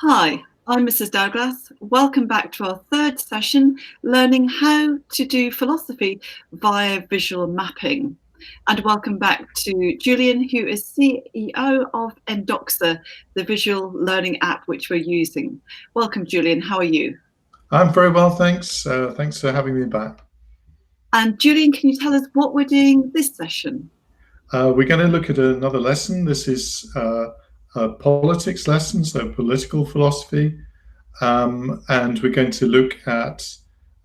Hi, I'm Mrs. Dowglass. Welcome back to our third session, learning how to do philosophy via visual mapping. And welcome back to Julian, who is CEO of Endoxa, the visual learning app which we're using. Welcome, Julian. How are you? I'm very well, thanks. Thanks for having me back. And Julian, can you tell us what we're doing this session? We're going to look at another lesson. This is a politics lesson, so political philosophy. And we're going to look at,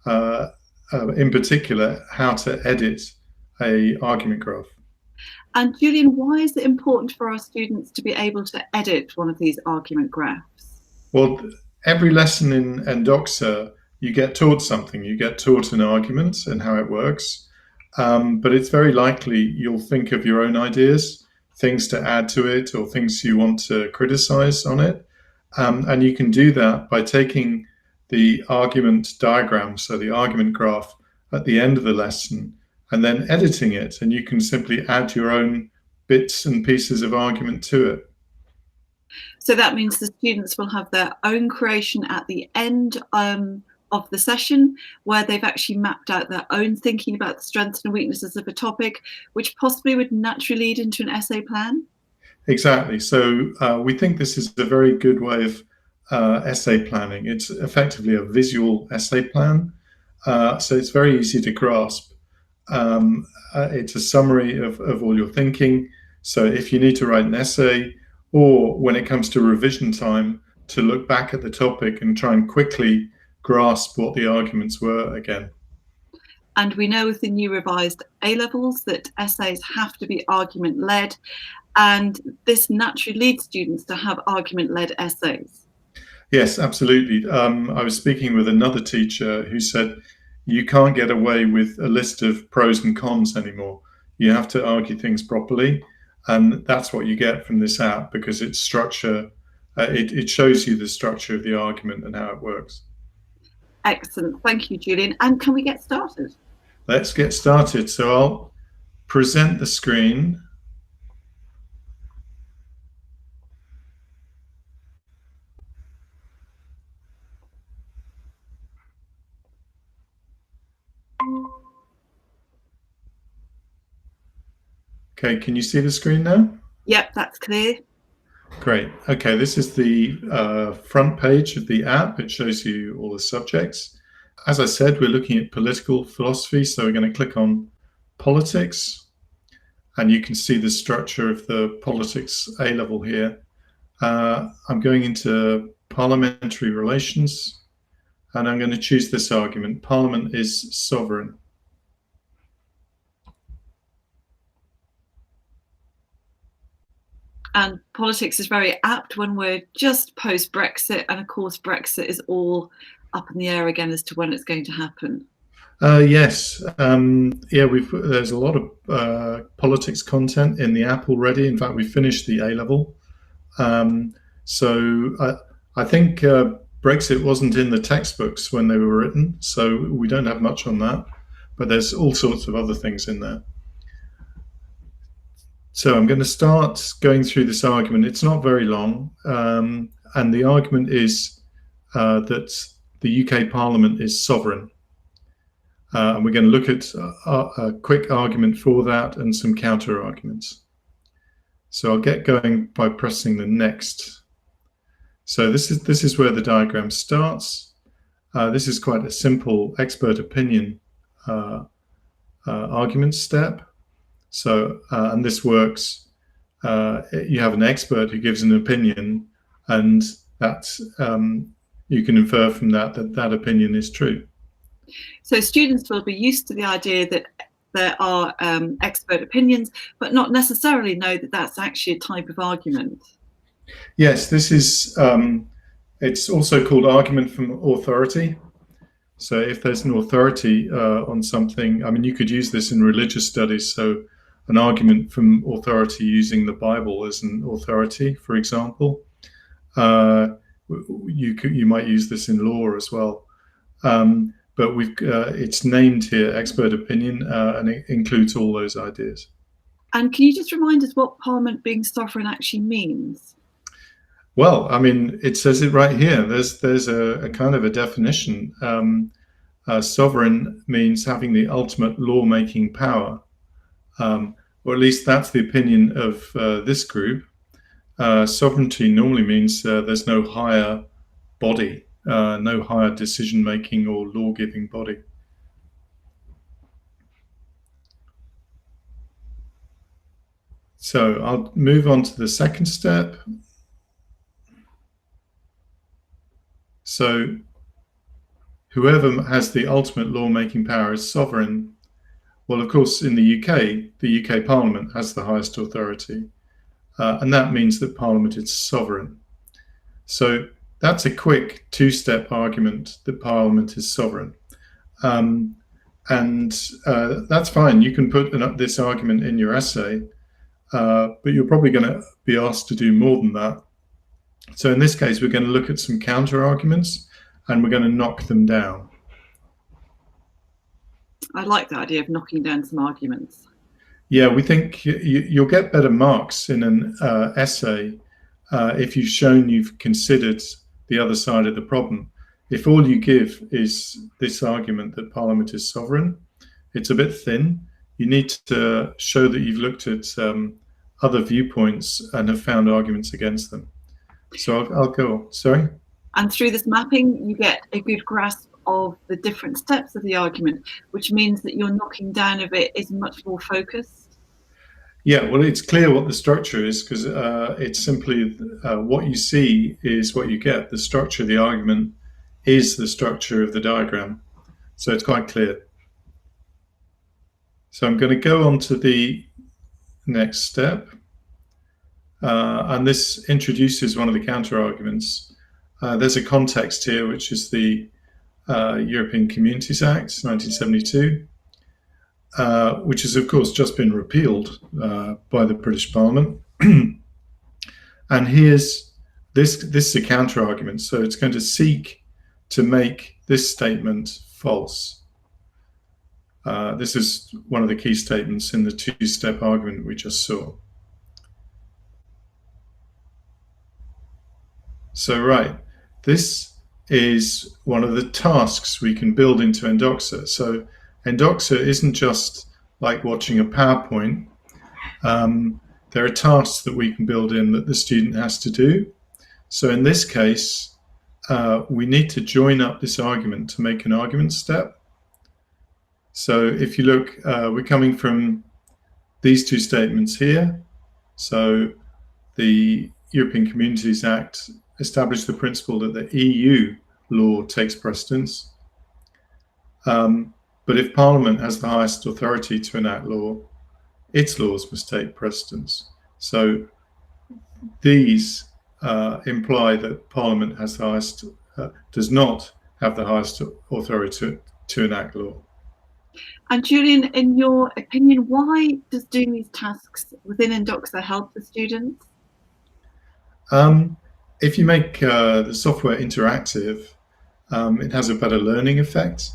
in particular, how to edit a argument graph. And Julian, why is it important for our students to be able to edit one of these argument graphs? Well, every lesson in Endoxa, you get taught something. You get taught an argument and how it works. But it's very likely you'll think of your own ideas, things to add to it, or things you want to criticize on it. And you can do that by taking the argument diagram, so the argument graph, at the end of the lesson, and then editing it. And you can simply add your own bits and pieces of argument to it. So that means the students will have their own creation at the end of the session, where they've actually mapped out their own thinking about the strengths and weaknesses of a topic, which possibly would naturally lead into an essay plan. Exactly. So we think this is a very good way of essay planning. It's effectively a visual essay plan. So it's very easy to grasp. It's a summary of all your thinking. So if you need to write an essay, or when it comes to revision time, to look back at the topic and try and quickly grasp what the arguments were again. And we know with the new revised A-levels that essays have to be argument-led, and this naturally leads students to have argument-led essays. Yes, absolutely. I was speaking with another teacher who said you can't get away with a list of pros and cons anymore. You have to argue things properly, and that's what you get from this app because its structure, it shows you the structure of the argument and how it works. Excellent. Thank you, Julian. And can we get started? Let's get started. So I'll present the screen. Okay, can you see the screen now? Yep, that's clear. Great. Okay, this is the front page of the app. It shows you all the subjects. As I said, we're looking at political philosophy, so we're going to click on politics, and you can see the structure of the politics A-level here. I'm going into Parliamentary Relations, and I'm going to choose this argument. Parliament is sovereign. And politics is very apt when we're just post-Brexit, and of course Brexit is all up in the air again as to when it's going to happen. Yes, there's a lot of politics content in the app already. In fact, we finished the A-level. So I think Brexit wasn't in the textbooks when they were written, so we don't have much on that, but there's all sorts of other things in there. So I'm going to start going through this argument. It's not very long, and the argument is that the UK Parliament is sovereign. And we're going to look at a quick argument for that and some counter arguments. So I'll get going by pressing the next. So this is where the diagram starts. This is quite a simple expert opinion argument step. So, and this works, you have an expert who gives an opinion, and that you can infer from that that opinion is true. So students will be used to the idea that there are expert opinions, but not necessarily know that that's actually a type of argument. Yes, this is, it's also called argument from authority. So if there's an authority on something, I mean, you could use this in religious studies. So an argument from authority using the Bible as an authority, for example. You might use this in law as well. But it's named here expert opinion, and it includes all those ideas. And can you just remind us what Parliament being sovereign actually means? Well, I mean, it says it right here. There's a kind of a definition. Sovereign means having the ultimate lawmaking power, or at least that's the opinion of this group. Sovereignty normally means there's no higher body, no higher decision-making or law-giving body. So I'll move on to the second step. So whoever has the ultimate lawmaking power is sovereign. Well, of course, in the UK Parliament has the highest authority, and that means that Parliament is sovereign. So that's a quick two-step argument that Parliament is sovereign. And that's fine. You can put this argument in your essay, but you're probably going to be asked to do more than that. So in this case, we're going to look at some counter-arguments, and we're going to knock them down. I like the idea of knocking down some arguments. Yeah, we think you'll get better marks in an essay if you've shown you've considered the other side of the problem. If all you give is this argument that Parliament is sovereign, it's a bit thin. You need to show that you've looked at other viewpoints and have found arguments against them. So I'll go. Sorry? And through this mapping, you get a good grasp of the different steps of the argument, which means that your knocking down of it is much more focused. Yeah, well, it's clear what the structure is, because it's simply what you see is what you get. The structure of the argument is the structure of the diagram. So it's quite clear. So I'm going to go on to the next step. And this introduces one of the counter-arguments. There's a context here, which is the European Communities Act, 1972, which has, of course, just been repealed by the British Parliament. And here's this is a counter-argument. So it's going to seek to make this statement false. This is one of the key statements in the two-step argument we just saw. So, right, this is one of the tasks we can build into Endoxa. So Endoxa isn't just like watching a PowerPoint. There are tasks that we can build in that the student has to do. So in this case, we need to join up this argument to make an argument step. So if you look, we're coming from these two statements here. So the European Communities Act established the principle that the EU law takes precedence. But if Parliament has the highest authority to enact law, its laws must take precedence. So these imply that Parliament has the highest, does not have the highest authority to enact law. And Julian, in your opinion, why does doing these tasks within Endoxa help the students? If you make the software interactive, it has a better learning effect.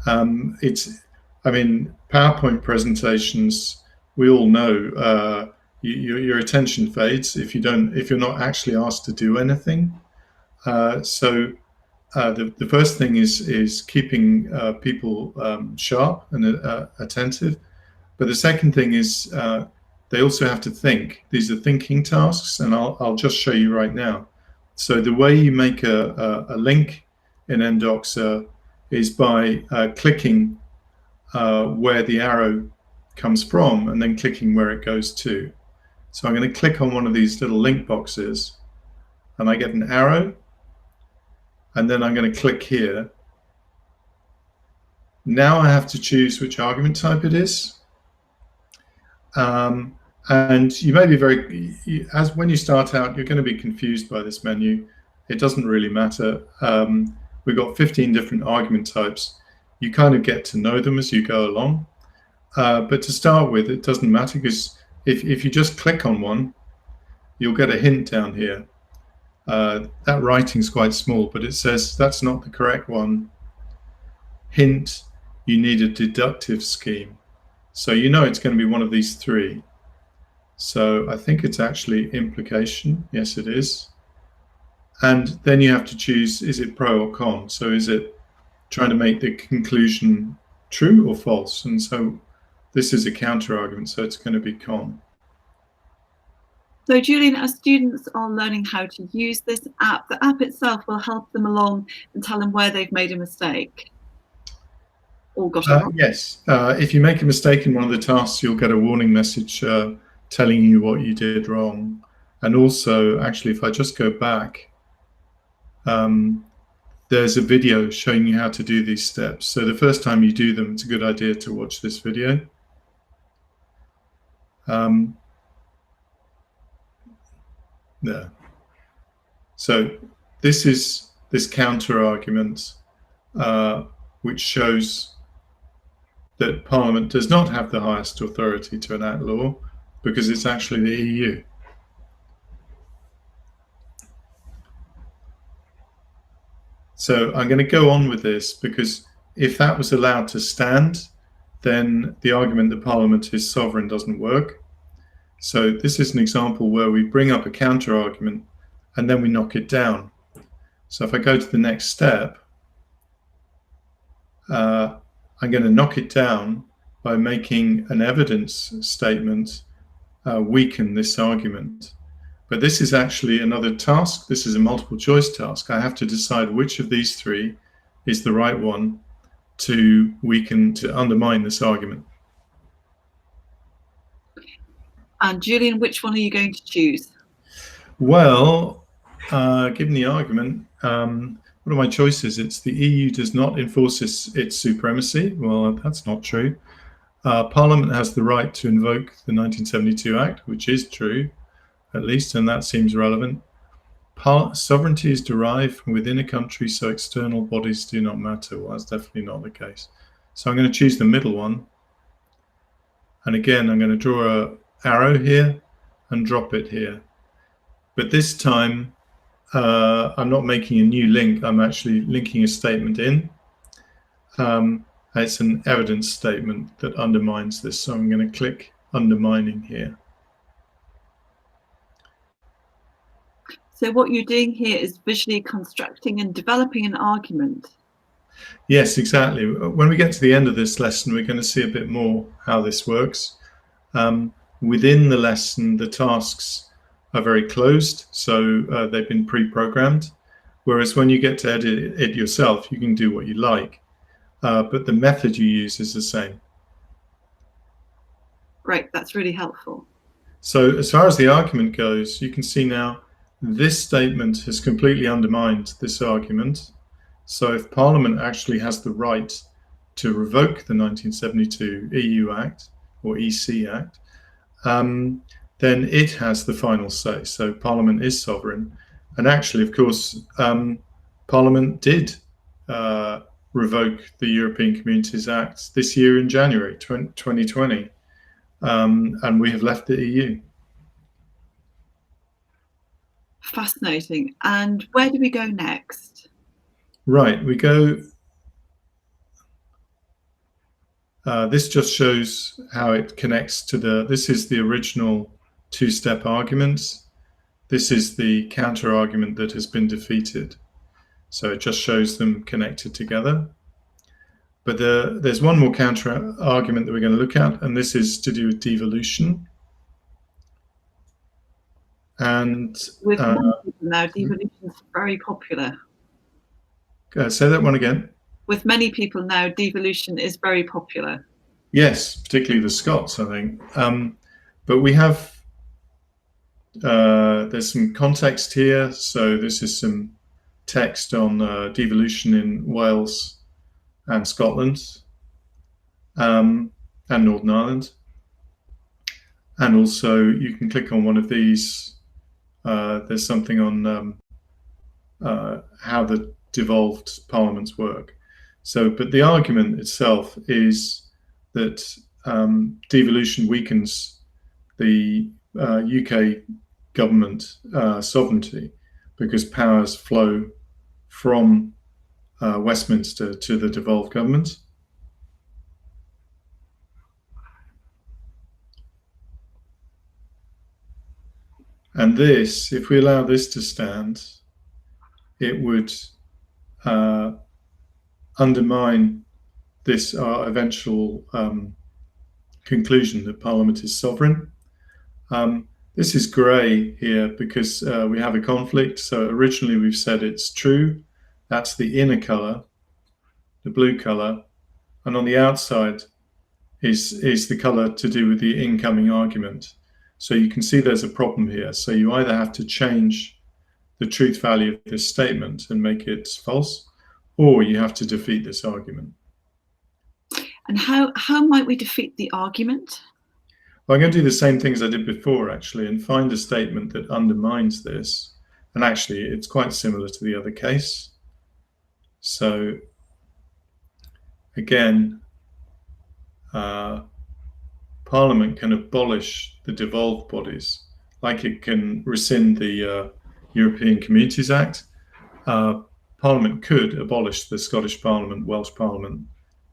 PowerPoint presentations, we all know your attention fades if you're not actually asked to do anything. So the first thing is keeping people sharp and attentive. But the second thing is they also have to think. These are thinking tasks, and I'll just show you right now. So the way you make a link in Endoxa is by clicking where the arrow comes from and then clicking where it goes to. So I'm going to click on one of these little link boxes and I get an arrow, and then I'm going to click here. Now I have to choose which argument type it is. And you may be when you start out, you're going to be confused by this menu. It doesn't really matter. We've got 15 different argument types. You kind of get to know them as you go along. But to start with, it doesn't matter, because if you just click on one, you'll get a hint down here. That writing's quite small, but it says that's not the correct one. Hint, you need a deductive scheme. So you know it's going to be one of these three. So I think it's actually implication. Yes, it is. And then you have to choose, is it pro or con? So is it trying to make the conclusion true or false? And so this is a counter argument, so it's going to be con. So Julian, as students are learning how to use this app, the app itself will help them along and tell them where they've made a mistake or got it wrong. Yes. If you make a mistake in one of the tasks, you'll get a warning message telling you what you did wrong. And also, actually, if I just go back, there's a video showing you how to do these steps. So the first time you do them, it's a good idea to watch this video. There. So this is this counter argument, which shows that Parliament does not have the highest authority to enact law because it's actually the EU. So I'm going to go on with this because if that was allowed to stand, then the argument that Parliament is sovereign doesn't work. So this is an example where we bring up a counter argument and then we knock it down. So if I go to the next step, I'm going to knock it down by making an evidence statement weaken this argument. But this is actually another task. This is a multiple choice task. I have to decide which of these three is the right one to weaken, to undermine this argument. And Julian, which one are you going to choose? Well, given the argument, what are my choices? It's the EU does not enforce its supremacy. Well, that's not true. Parliament has the right to invoke the 1972 Act, which is true, at least, and that seems relevant. Sovereignty is derived from within a country, so external bodies do not matter. Well, that's definitely not the case. So I'm going to choose the middle one. And again, I'm going to draw an arrow here and drop it here. But this time, I'm not making a new link. I'm actually linking a statement in. It's an evidence statement that undermines this. So I'm going to click Undermining here. So what you're doing here is visually constructing and developing an argument. Yes, exactly. When we get to the end of this lesson, we're going to see a bit more how this works. Within the lesson, the tasks are very closed, so they've been pre-programmed. Whereas when you get to edit it yourself, you can do what you like. But the method you use is the same. Great, that's really helpful. So as far as the argument goes, you can see now this statement has completely undermined this argument. So if Parliament actually has the right to revoke the 1972 EU Act or EC Act, then it has the final say. So Parliament is sovereign. And actually, of course, Parliament did revoke the European Communities Act this year in January 2020. And we have left the EU. Fascinating. And where do we go next? Right, we go. This just shows how it connects to this is the original two-step arguments. This is the counter argument that has been defeated. So it just shows them connected together. But there's one more counter argument that we're going to look at, and this is to do with devolution. And with many people now, devolution is very popular. Say that one again. With many people now, devolution is very popular. Yes, particularly the Scots, I think. But we have, there's some context here. So this is some text on devolution in Wales and Scotland and Northern Ireland. And also you can click on one of these. There's something on how the devolved parliaments work. So, but the argument itself is that devolution weakens the UK government sovereignty because powers flow from Westminster to the devolved government. And this, if we allow this to stand, it would undermine this eventual conclusion that Parliament is sovereign. This is grey here because we have a conflict. So originally we've said it's true. That's the inner colour, the blue colour. And on the outside is the colour to do with the incoming argument. So you can see there's a problem here. So you either have to change the truth value of this statement and make it false, or you have to defeat this argument. And how might we defeat the argument? Well, I'm going to do the same thing as I did before, actually, and find a statement that undermines this. And actually, it's quite similar to the other case. So again, Parliament can abolish the devolved bodies, like it can rescind the European Communities Act. Parliament could abolish the Scottish Parliament, Welsh Parliament,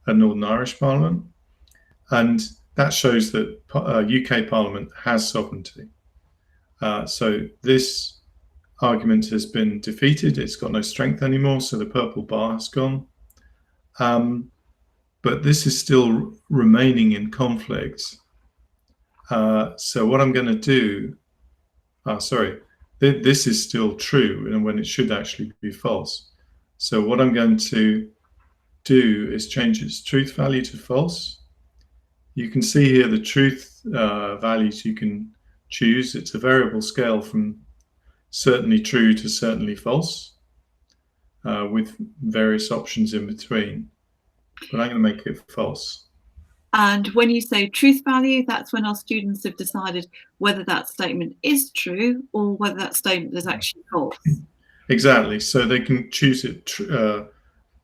and Northern Irish Parliament. And that shows that UK Parliament has sovereignty. So this argument has been defeated. It's got no strength anymore, so the purple bar has gone. But this is still remaining in conflict. So what I'm going to do, this is still true, and when it should actually be false. So what I'm going to do is change its truth value to false. You can see here the truth values you can choose. It's a variable scale from certainly true to certainly false, with various options in between. But I'm going to make it false. And when you say truth value, that's when our students have decided whether that statement is true or whether that statement is actually false. Exactly. So they can choose it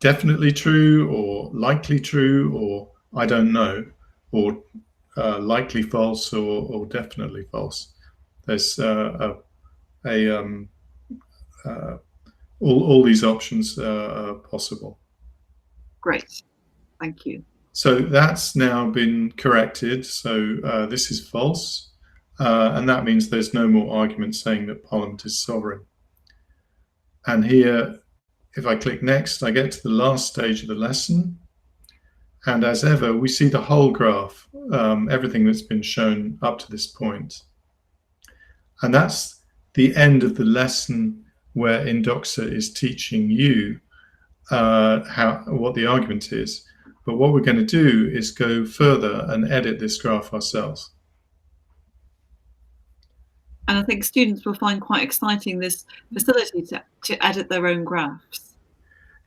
definitely true, or likely true, or I don't know, or likely false, or definitely false. There's all these options are possible. Great, thank you. So that's now been corrected. So this is false, and that means there's no more argument saying that Parliament is sovereign. And here, if I click next, I get to the last stage of the lesson. And as ever, we see the whole graph, everything that's been shown up to this point. And that's the end of the lesson where Endoxa is teaching you what the argument is. But what we're going to do is go further and edit this graph ourselves. And I think students will find quite exciting this facility to edit their own graphs.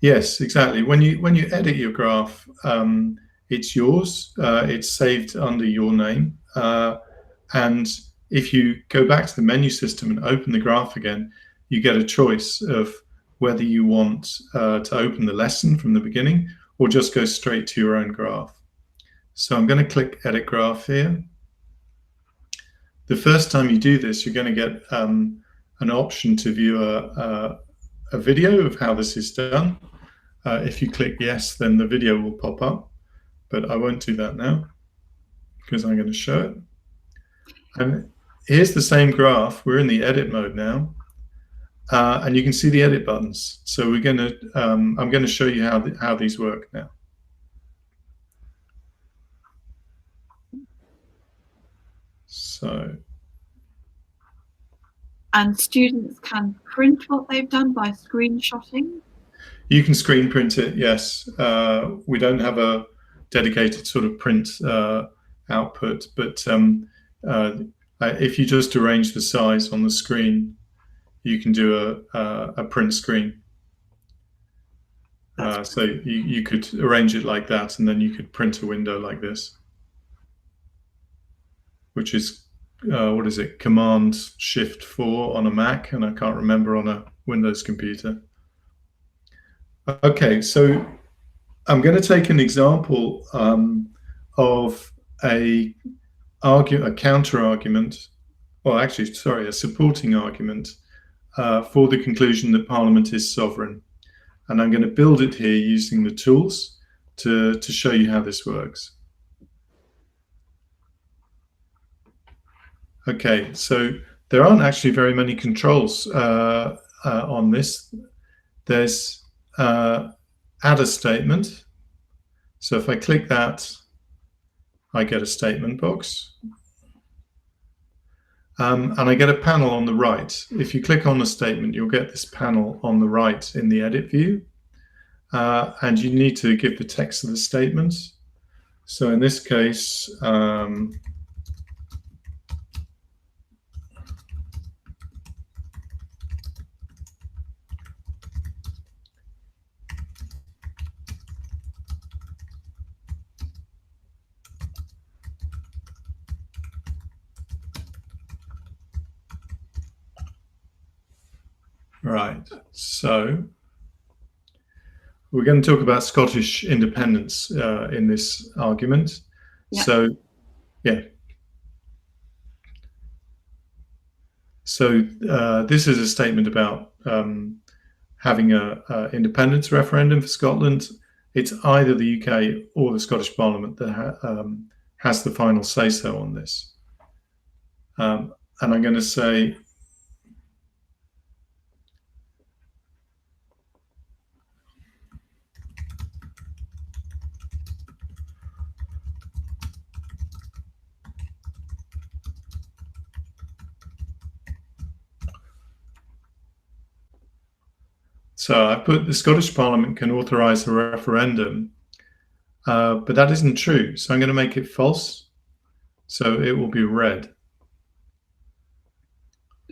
Yes, exactly. When you edit your graph, it's yours. It's saved under your name. And if you go back to the menu system and open the graph again, you get a choice of whether you want to open the lesson from the beginning or just go straight to your own graph. So I'm going to click Edit Graph here. The first time you do this, you're going to get an option to view a video of how this is done. If you click yes, then the video will pop up, but I won't do that now because I'm going to show it. And here's the same graph. We're in the edit mode now, and you can see the edit buttons. So we're going to, I'm going to show you how these work now. So. And students can print what they've done by screenshotting? You can screen print it, yes. We don't have a dedicated sort of print output, but if you just arrange the size on the screen, you can do a print screen. So you could arrange it like that, and then you could print a window like this, which is what is it? Command Shift 4 on a Mac, and I can't remember on a Windows computer. Okay, so I'm going to take an example of a counter argument, or actually, sorry, a supporting argument for the conclusion that Parliament is sovereign. And I'm going to build it here using the tools to show you how this works. Okay, so there aren't actually very many controls on this. there's add a statement. So if I click that, I get a statement box. And I get a panel on the right. If you click on the statement, you'll get this panel on the right in the edit view. And you need to give the text of the statement. So in this case, right, so we're going to talk about Scottish independence in this argument. Yeah. So, yeah. So this is a statement about having an independence referendum for Scotland. It's either the UK or the Scottish Parliament that has the final say-so on this. And I'm going to say, so I put the Scottish Parliament can authorise a referendum, but that isn't true. So I'm going to make it false. So it will be red.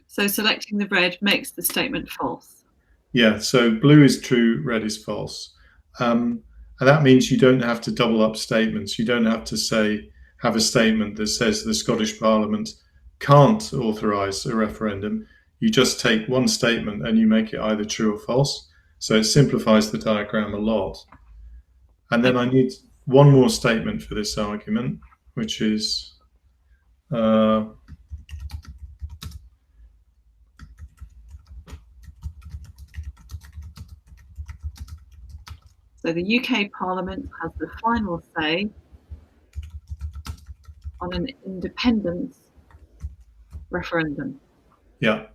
So selecting the red makes the statement false. Yeah, so blue is true, red is false. And that means you don't have to double up statements. You don't have to have a statement that says the Scottish Parliament can't authorise a referendum. You just take one statement and you make it either true or false. So it simplifies the diagram a lot. And then I need one more statement for this argument, which is so the UK Parliament has the final say on an independence referendum. Yeah.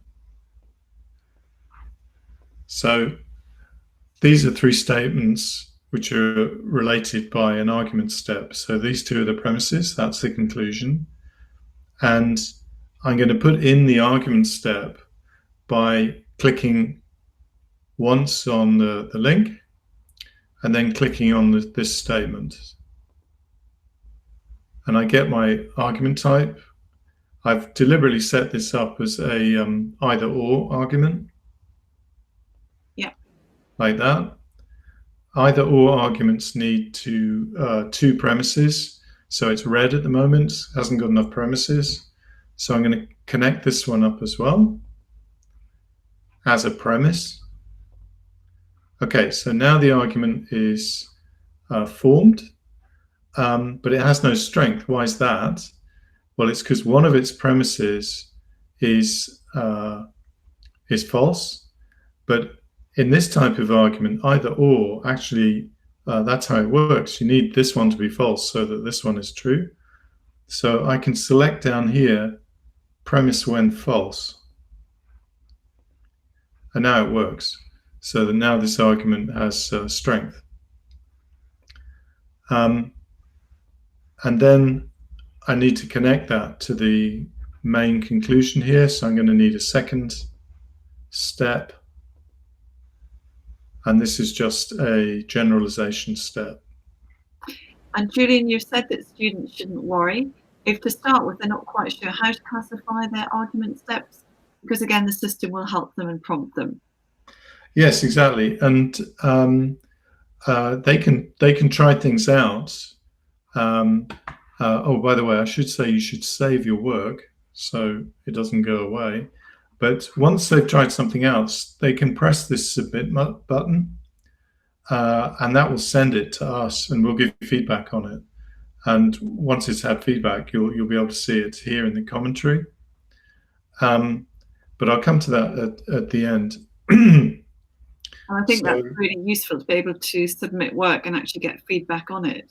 So these are three statements which are related by an argument step. So these two are the premises, that's the conclusion. And I'm going to put in the argument step by clicking once on the link and then clicking on this statement. And I get my argument type. I've deliberately set this up as a either or argument. Yeah. Like that. Either or arguments need two premises. So it's red at the moment, hasn't got enough premises. So I'm going to connect this one up as well as a premise. Okay, so now the argument is formed, but it has no strength. Why is that? Well, it's because one of its premises is false, but in this type of argument, either or, actually, that's how it works. You need this one to be false so that this one is true. So I can select down here, premise when false. And now it works. So that now this argument has strength. And then I need to connect that to the main conclusion here. So I'm going to need a second step. And this is just a generalization step. And Julian, you've said that students shouldn't worry if to start with they're not quite sure how to classify their argument steps, because again, the system will help them and prompt them. Yes, exactly. And they can try things out. Oh, by the way, I should say you should save your work so it doesn't go away. But once they've tried something else, they can press this submit button, and that will send it to us, and we'll give you feedback on it. And once it's had feedback, you'll be able to see it here in the commentary. But I'll come to that at the end. And I think that's really useful to be able to submit work and actually get feedback on it.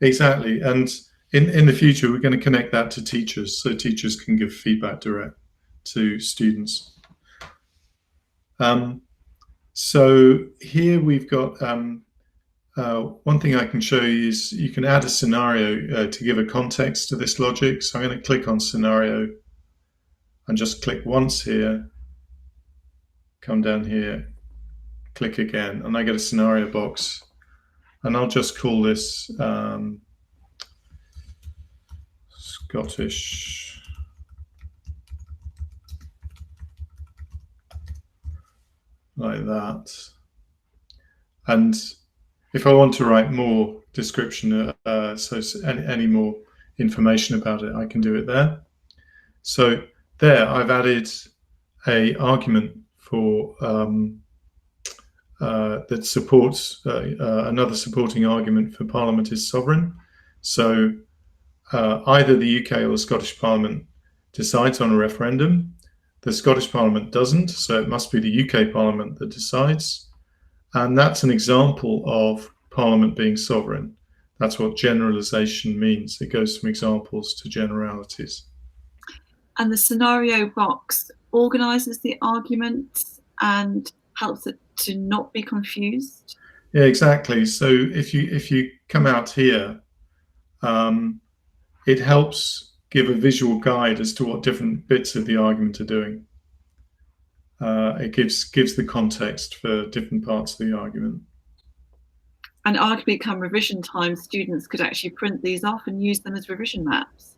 Exactly. And in the future, we're going to connect that to teachers so teachers can give feedback direct to students. So here we've got one thing I can show you is you can add a scenario to give a context to this logic. So I'm going to click on scenario and just click once here, come down here, click again, and I get a scenario box. And I'll just call this Scottish like that. And if I want to write more description, so any more information about it, I can do it there. So there, I've added a argument for that supports another supporting argument for Parliament is sovereign. So either the UK or the Scottish Parliament decides on a referendum. The Scottish Parliament doesn't, so it must be the UK Parliament that decides. And that's an example of Parliament being sovereign. That's what generalisation means. It goes from examples to generalities. And the scenario box organises the arguments and helps it to not be confused. Yeah, exactly. So if you come out here, it helps give a visual guide as to what different bits of the argument are doing. It gives the context for different parts of the argument. And arguably, come revision time, students could actually print these off and use them as revision maps.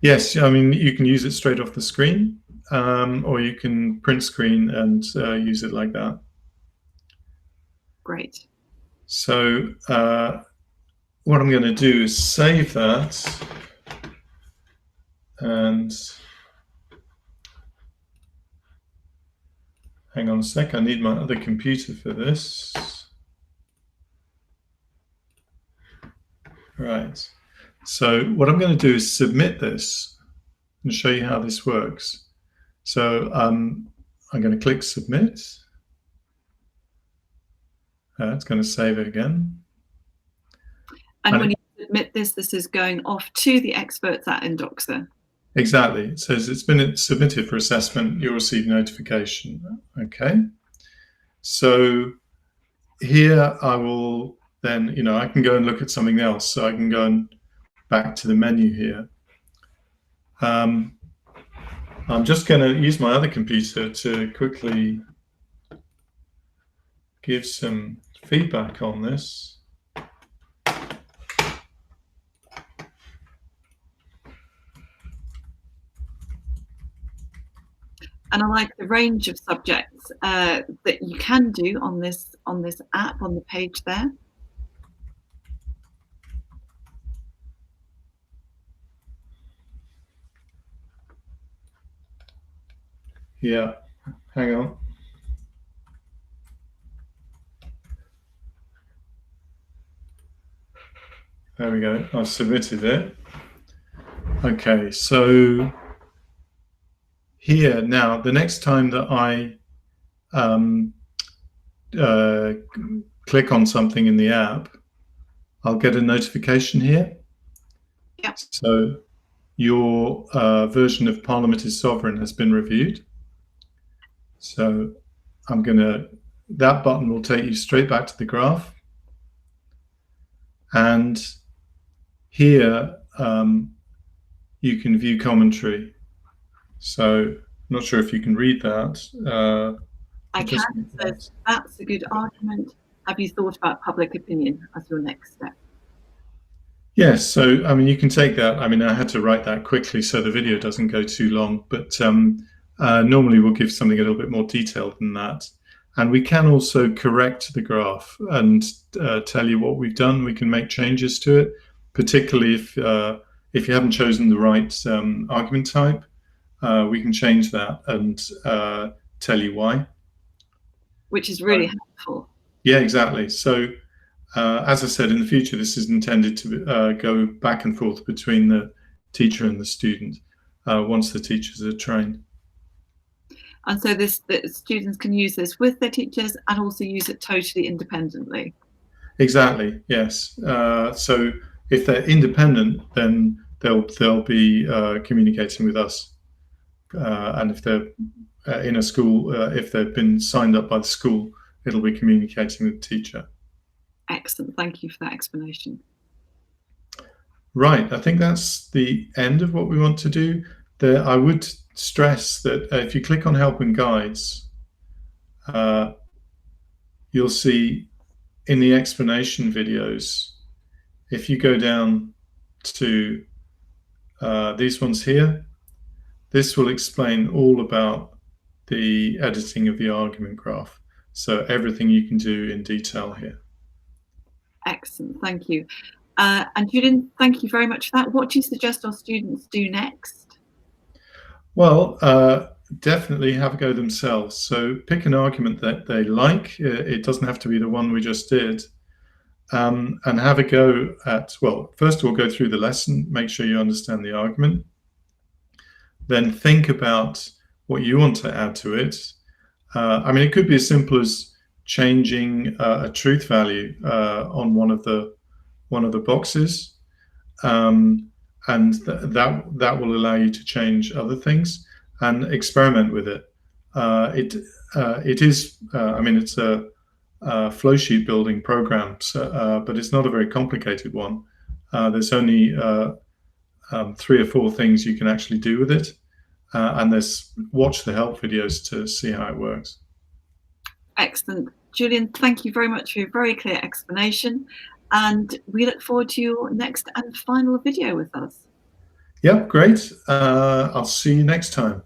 Yes, I mean, you can use it straight off the screen, or you can print screen and use it like that. Great. So what I'm going to do is save that, and hang on a sec, I need my other computer for this. Right. So what I'm going to do is submit this and show you how this works. So I'm going to click submit. It's going to save it again. And when you submit this, this is going off to the experts at Endoxa. Exactly. It says it's been submitted for assessment. You'll receive notification. Okay. So here I will then, I can go and look at something else. So I can go and back to the menu here. I'm just going to use my other computer to quickly give some feedback on this. And I like the range of subjects that you can do on this app, on the page there. Yeah, hang on. There we go. I've submitted it. Okay, so here now, the next time that I click on something in the app, I'll get a notification here. Yep. So your version of Parliament is sovereign has been reviewed. So that button will take you straight back to the graph. And here you can view commentary. So I'm not sure if you can read that. I can. It says, that's a good argument. Have you thought about public opinion as your next step? Yes, so I mean, you can take that. I mean, I had to write that quickly so the video doesn't go too long, but normally we'll give something a little bit more detailed than that. And we can also correct the graph and tell you what we've done. We can make changes to it, particularly if you haven't chosen the right argument type. We can change that and tell you why. Which is really helpful. Yeah, exactly. So as I said, in the future, this is intended to go back and forth between the teacher and the student once the teachers are trained. And so the students can use this with their teachers and also use it totally independently. Exactly, yes. So if they're independent, then they'll be communicating with us. And if they're in a school, if they've been signed up by the school, it'll be communicating with the teacher. Excellent. Thank you for that explanation. Right, I think that's the end of what we want to do. I would stress that if you click on Help and Guides, you'll see in the explanation videos, if you go down to these ones here, this will explain all about the editing of the argument graph. So everything you can do in detail here. Excellent, thank you. And Julian, thank you very much for that. What do you suggest our students do next? Well, definitely have a go themselves. So pick an argument that they like. It doesn't have to be the one we just did. And have a go at, well, first of all, go through the lesson, make sure you understand the argument. Then think about what you want to add to it. I mean, it could be as simple as changing a truth value on one of the boxes, and that will allow you to change other things and experiment with it. It is, I mean, it's a flow sheet building program, so, but it's not a very complicated one. There's only 3 or 4 things you can actually do with it, and watch the help videos to see how it works. Excellent. Julian, thank you very much for your very clear explanation, and we look forward to your next and final video with us. Yep, great. I'll see you next time.